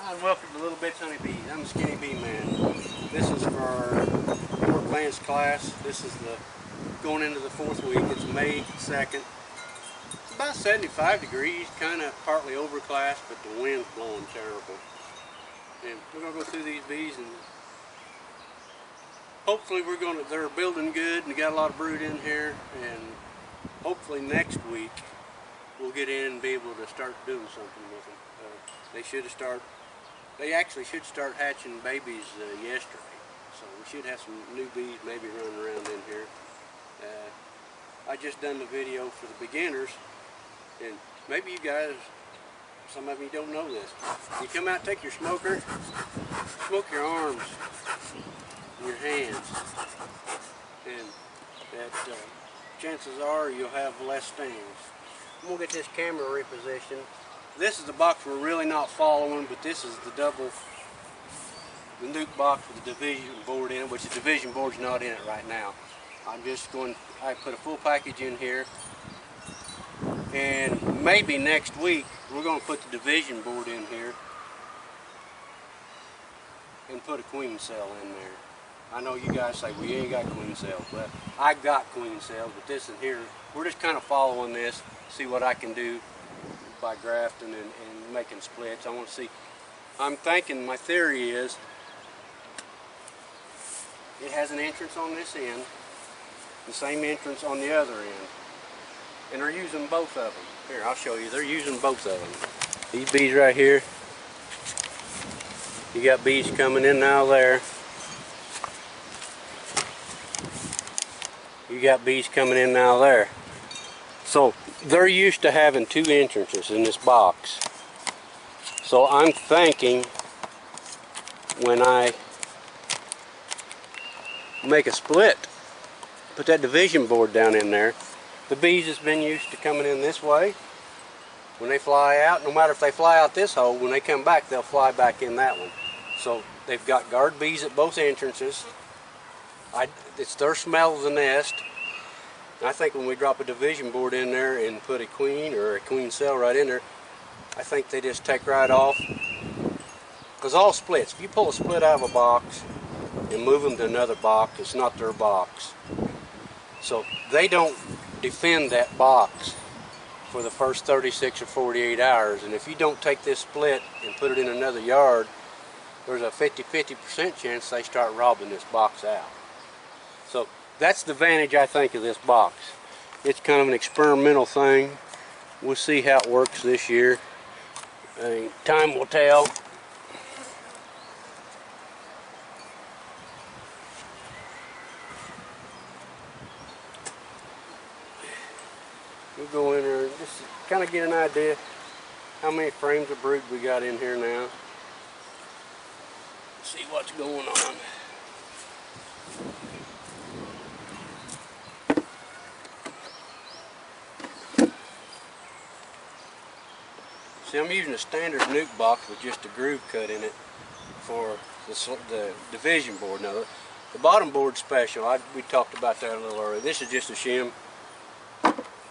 Hi, and welcome to Little Bits Honeybees. I'm the Skinny Bee Man. This is for our more advanced class. This is going into the 4th week. It's May 2nd. It's about 75 degrees, kind of partly overcast, but the wind's blowing terrible. And we're going to go through these bees, and hopefully they're building good and got a lot of brood in here, and hopefully next week we'll get in and be able to start doing something with them. They actually should start hatching babies yesterday, so we should have some new bees maybe running around in here. I just done the video for the beginners, and maybe you guys, some of you don't know this. You come out, take your smoker, smoke your arms and your hands, and that chances are you'll have less stings. I'm going to get this camera repositioned. This is the box we're really not following, but this is the nuke box with the division board in it, which the division board's not in it right now. I put a full package in here, and maybe next week we're going to put the division board in here and put a queen cell in there. I know you guys say, well, you ain't got queen cells. Well, I got queen cells, but this in here, we're just kind of following this, see what I can do by grafting and making splits. I want to see, I'm thinking, my theory is it has an entrance on this end, the same entrance on the other end, and they're using both of them. Here, I'll show you, they're using both of them. These bees right here, you got bees coming in now there. You got bees coming in now there. So they're used to having 2 entrances in this box. So I'm thinking when I make a split, put that division board down in there, the bees has been used to coming in this way. When they fly out, no matter if they fly out this hole, when they come back, they'll fly back in that one. So they've got guard bees at both entrances. It's their smell of the nest. I think when we drop a division board in there and put a queen or a queen cell right in there, I think they just take right off. Because all splits, if you pull a split out of a box and move them to another box, it's not their box. So they don't defend that box for the first 36 or 48 hours. And if you don't take this split and put it in another yard, there's a 50% chance they start robbing this box out. So that's the advantage, I think, of this box. It's kind of an experimental thing. We'll see how it works this year. Time will tell. We'll go in there and just kind of get an idea how many frames of brood we got in here now. See what's going on. See, I'm using a standard nuke box with just a groove cut in it for the division board. Now, the bottom board's special. We talked about that a little earlier. This is just a shim.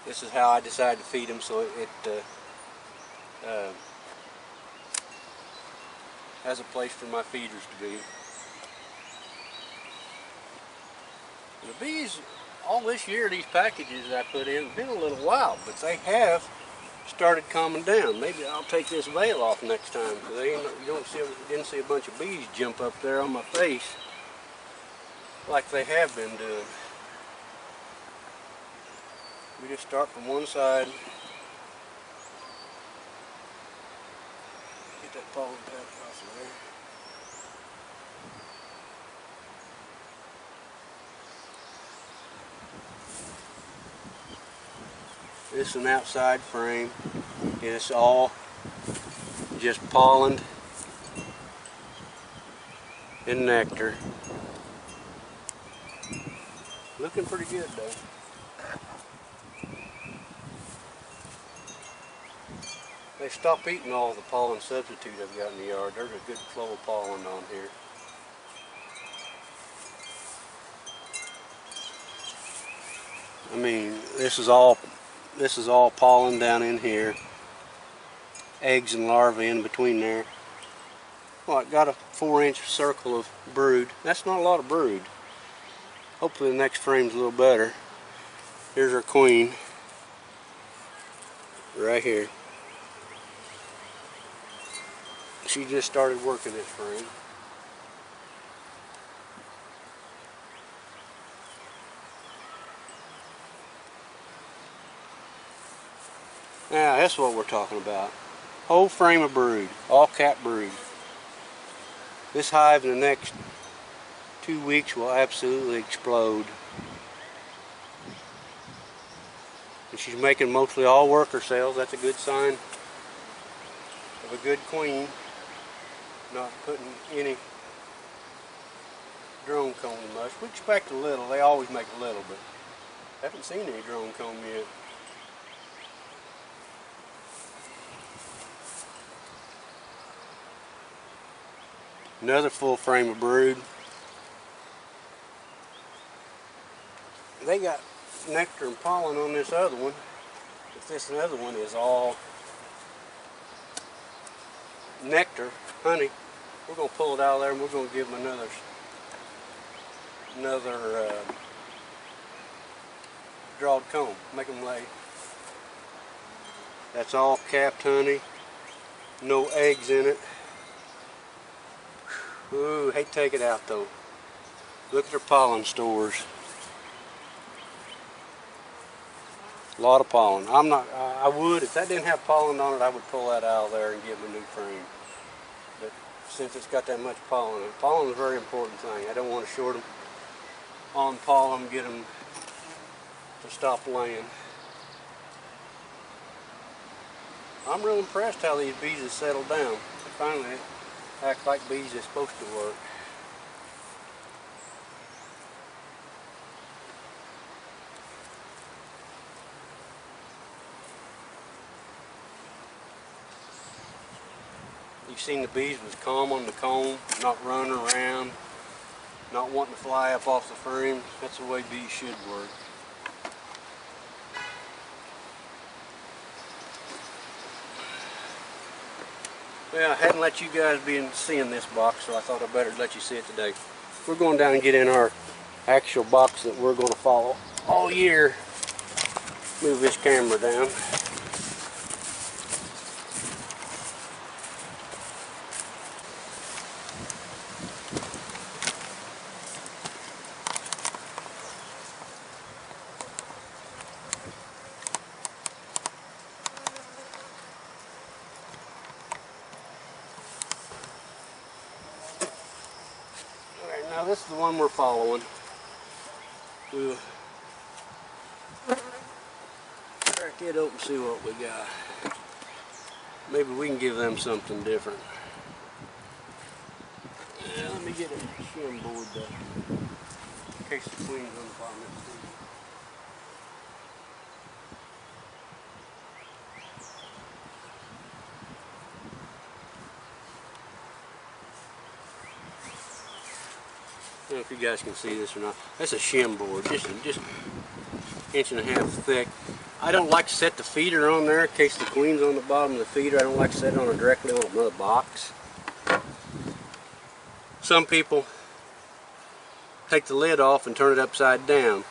This is how I decided to feed them, so it has a place for my feeders to be. The bees, all this year, these packages I put in, have been a little wild, but they have started calming down. Maybe I'll take this veil off next time, because you didn't see a bunch of bees jump up there on my face like they have been doing. We just start from one side. Get that pollen pad off of there. This is an outside frame, and it's all just pollen and nectar. Looking pretty good though. They stopped eating all the pollen substitute I've got in the yard. There's a good flow of pollen on here. I mean, this is all pollen down in here. Eggs and larvae in between there. what, got a 4-inch circle of brood. That's not a lot of brood. Hopefully the next frame's a little better. Here's our queen. Right here. She just started working this frame. Now that's what we're talking about. Whole frame of brood, all cap brood. This hive in the next 2 weeks will absolutely explode. And she's making mostly all worker cells. That's a good sign of a good queen. Not putting any drone comb much. We expect a little. They always make a little, but I haven't seen any drone comb yet. Another full frame of brood. They got nectar and pollen on this other one. If this other one is all nectar, honey, we're going to pull it out of there and we're going to give them another drawed comb. Make them lay. That's all capped honey. No eggs in it. Ooh, hate to take it out though. Look at their pollen stores. A lot of pollen. I would, if that didn't have pollen on it, I would pull that out of there and give them a new frame. But since it's got that much pollen, and pollen is a very important thing. I don't want to short them on pollen, get them to stop laying. I'm real impressed how these bees have settled down. They finally act like bees are supposed to work. You've seen the bees with calm on the comb, not running around, not wanting to fly up off the frame. That's the way bees should work. Well, I hadn't let you guys be seeing this box, so I thought I'd better let you see it today. We're going down and get in our actual box that we're going to follow all year. Move this camera down. Now this is the one we're following. We'll crack it open and see what we got. Maybe we can give them something different. Let me get a shim board though, in case the queen's on the bottom of the seat. I don't know if you guys can see this or not. That's a shim board, just an inch and a half thick. I don't like to set the feeder on there in case the queen's on the bottom of the feeder. I don't like to set it on directly on another box. Some people take the lid off and turn it upside down,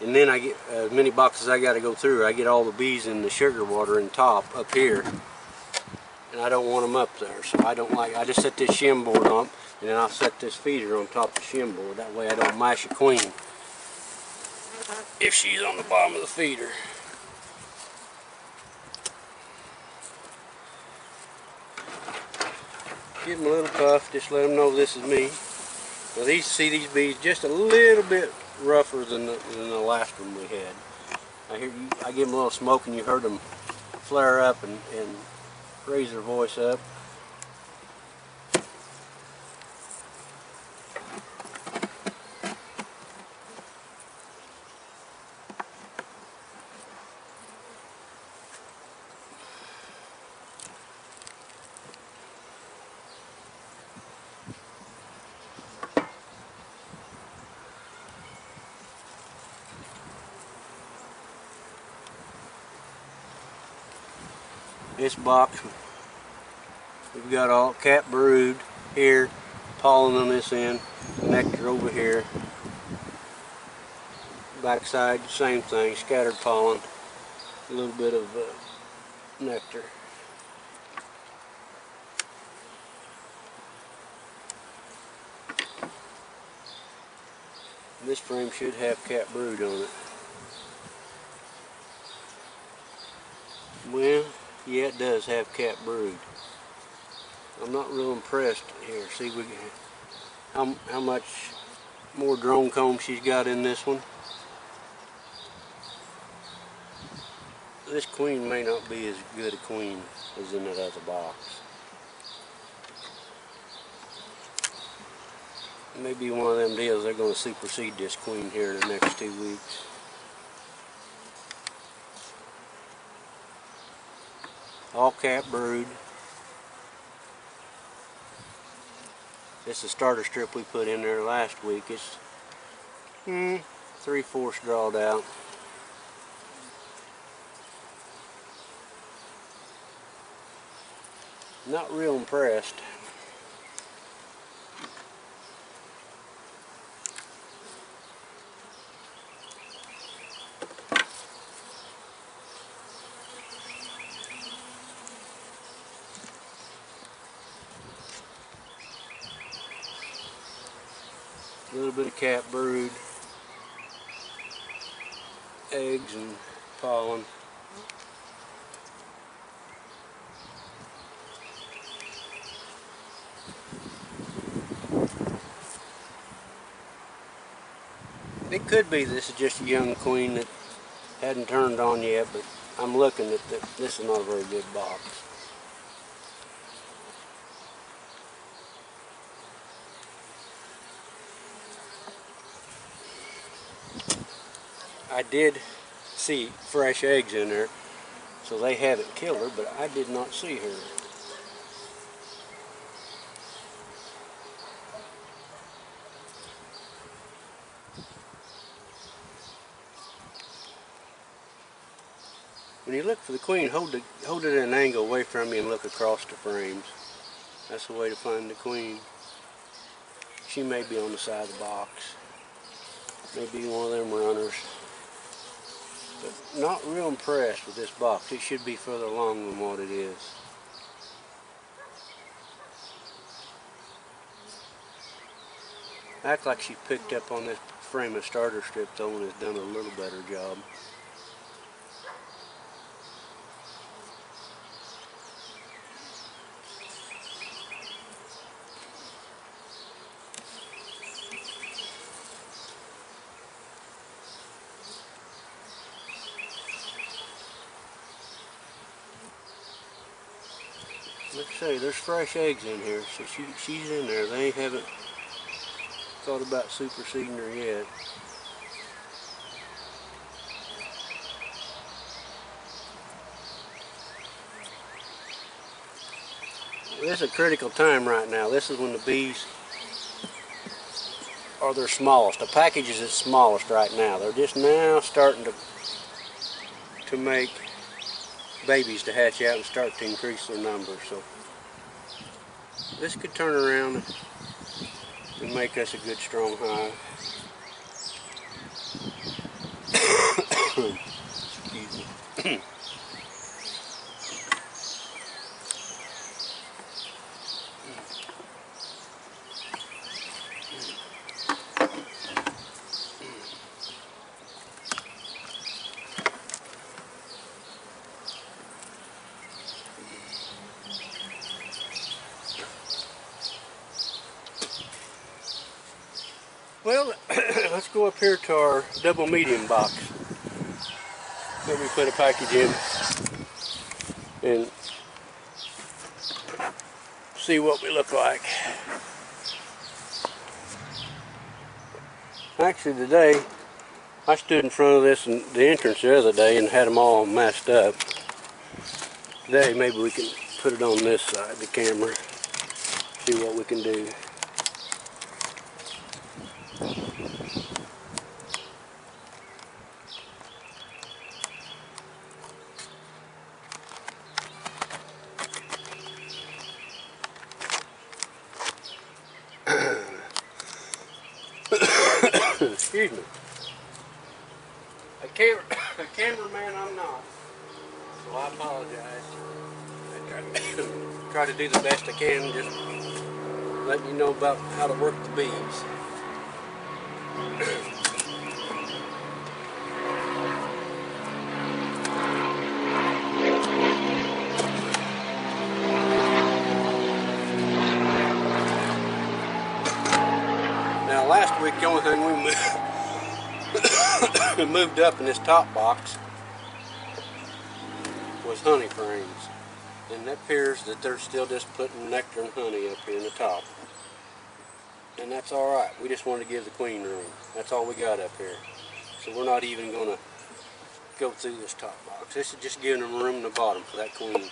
and then I get as many boxes I got to go through. I get all the bees in the sugar water in top up here, and I don't want them up there. So I don't like. I just set this shim board on. And then I'll set this feeder on top of the shim board. That way I don't mash a queen if she's on the bottom of the feeder. Give them a little puff, just let them know this is me. Now these bees just a little bit rougher than the last one we had. I give them a little smoke and you heard them flare up and raise their voice up. This box, we've got all cap brood, here, pollen on this end, nectar over here. Backside, same thing, scattered pollen, a little bit of nectar. This frame should have capped brood on it. Well, yeah, it does have capped brood. I'm not real impressed here. See how much more drone comb she's got in this one. This queen may not be as good a queen as in that other box. Maybe one of them deals they're going to supersede this queen here in the next 2 weeks. All cap brood. This is a starter strip we put in there last week. It's 3/4 drawed out. Not real impressed. A little bit of cap brood, eggs and pollen. It could be this is just a young queen that hadn't turned on yet, but I'm looking at this is not a very good box. I did see fresh eggs in there, so they haven't killed her, but I did not see her. When you look for the queen, hold it at an angle away from you and look across the frames. That's the way to find the queen. She may be on the side of the box. Maybe one of them runners. But not real impressed with this box. It should be further along than what it is. Act like she picked up on this frame of starter strip though and has done a little better job. Like I say, there's fresh eggs in here, so she's in there. They haven't thought about superseding her yet. This is a critical time right now. This is when the bees are their smallest. The package is its smallest right now. They're just now starting to make babies to hatch out and start to increase their numbers. So this could turn around and make us a good strong hive. Excuse me. Well, let's go up here to our double medium box that we put a package in and see what we look like. Actually today, I stood in front of this in the entrance the other day and had them all messed up. Today maybe we can put it on this side of the camera, see what we can do. Excuse me. A cameraman I'm not, so I apologize. I try to do the best I can, just letting you know about how to work the bees. Now last week the only thing we moved up in this top box was honey frames. And it appears that they're still just putting nectar and honey up here in the top. And that's alright. We just wanted to give the queen room. That's all we got up here. So we're not even going to go through this top box. This is just giving them room in the bottom for that queen.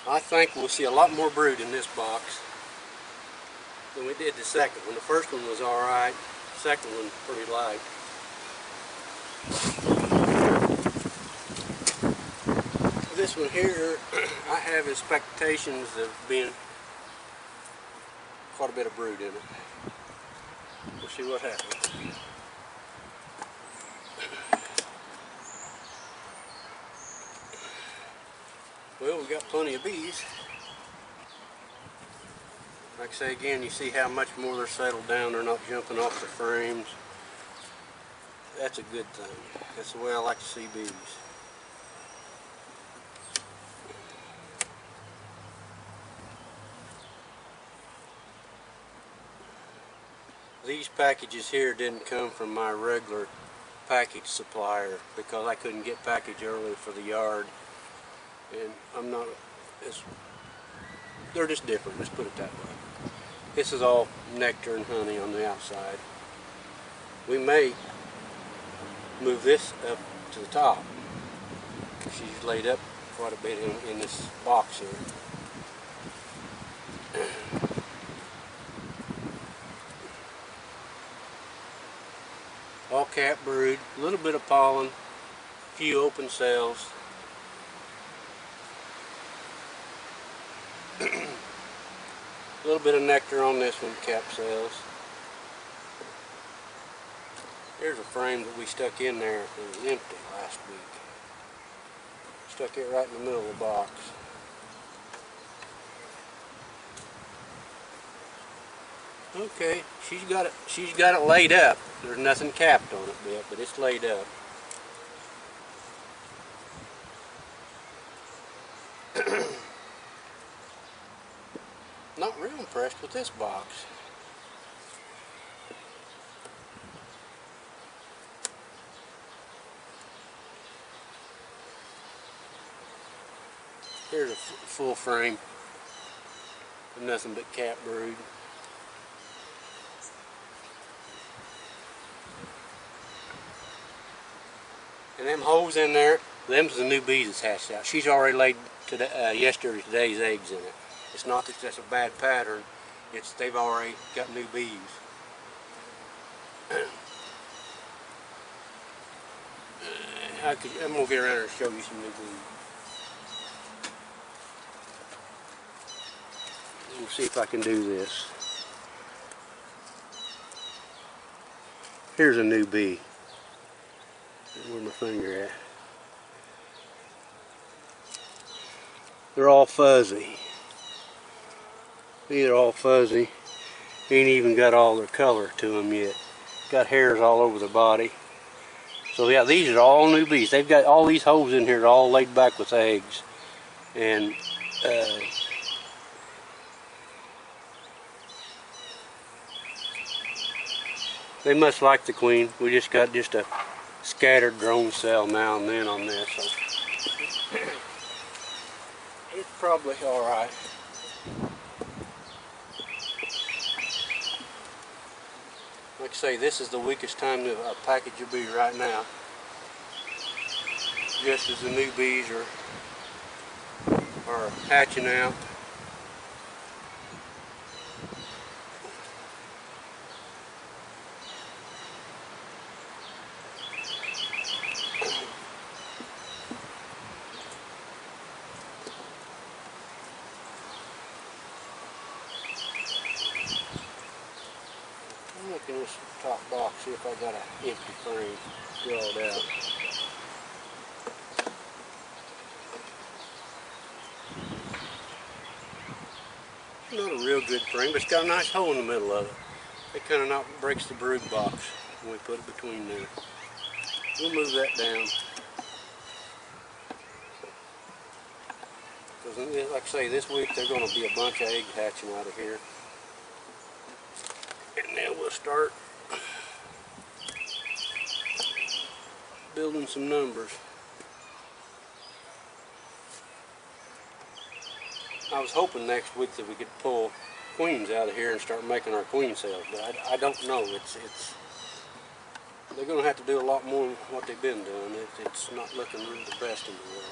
I think we'll see a lot more brood in this box than we did the second one. The first one was alright. The second one pretty light. This one here, I have expectations of being quite a bit of brood in it. We'll see what happens. Well, we got plenty of bees. Like I say again, you see how much more they're settled down. They're not jumping off the frames. That's a good thing. That's the way I like to see bees. These packages here didn't come from my regular package supplier because I couldn't get package early for the yard, and I'm not, they're just different, let's put it that way. This is all nectar and honey on the outside. We may move this up to the top. She's laid up quite a bit in this box here. All cap brood, a little bit of pollen, a few open cells. A little bit of nectar on this one, cap cells. Here's a frame that we stuck in there. It was empty last week. Stuck it right in the middle of the box. Okay, she's got it laid up. There's nothing capped on it yet, but it's laid up. Not real impressed with this box. Here's a full frame of nothing but cap brood. And them holes in there, them's the new bees that's hatched out. She's already laid today's eggs in it. It's not that that's a bad pattern, it's they've already got new bees. I'm going to get around here and show you some new bees. Let me see if I can do this. Here's a new bee. Where's my finger at? They're all fuzzy. These are all fuzzy. Ain't even got all their color to them yet. Got hairs all over their body. So yeah, these are all new bees. They've got all these holes in here, all laid back with eggs. And they must like the queen. We just got a scattered drone cell now and then on this. So it's probably alright. Like I say, this is the weakest time to package a bee right now. Just as the new bees are hatching out. see if I got an empty frame drawed out. Not a real good frame, but it's got a nice hole in the middle of it. It kind of breaks the brood box when we put it between there. We'll move that down. Because, like I say, this week there's going to be a bunch of eggs hatching out of here. And then we'll start building some numbers. I was hoping next week that we could pull queens out of here and start making our queen cells, but I don't know. They're going to have to do a lot more than what they've been doing. It's not looking really the best in the world.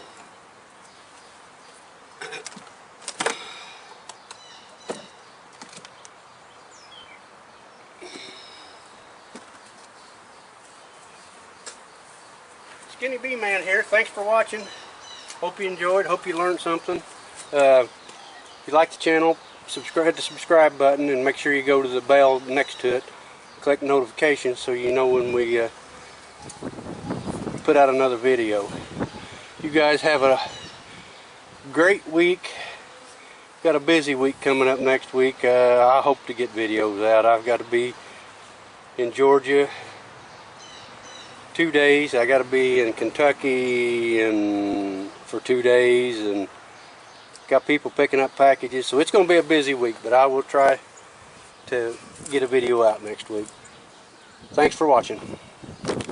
Skinny Bee Man here. Thanks for watching. Hope you enjoyed. Hope you learned something. If you like the channel, hit the subscribe button and make sure you go to the bell next to it. Click notifications so you know when we put out another video. You guys have a great week. Got a busy week coming up next week. I hope to get videos out. I've got to be in Georgia 2 days. I got to be in Kentucky for 2 days, and got people picking up packages. So it's going to be a busy week, but I will try to get a video out next week. Thanks for watching.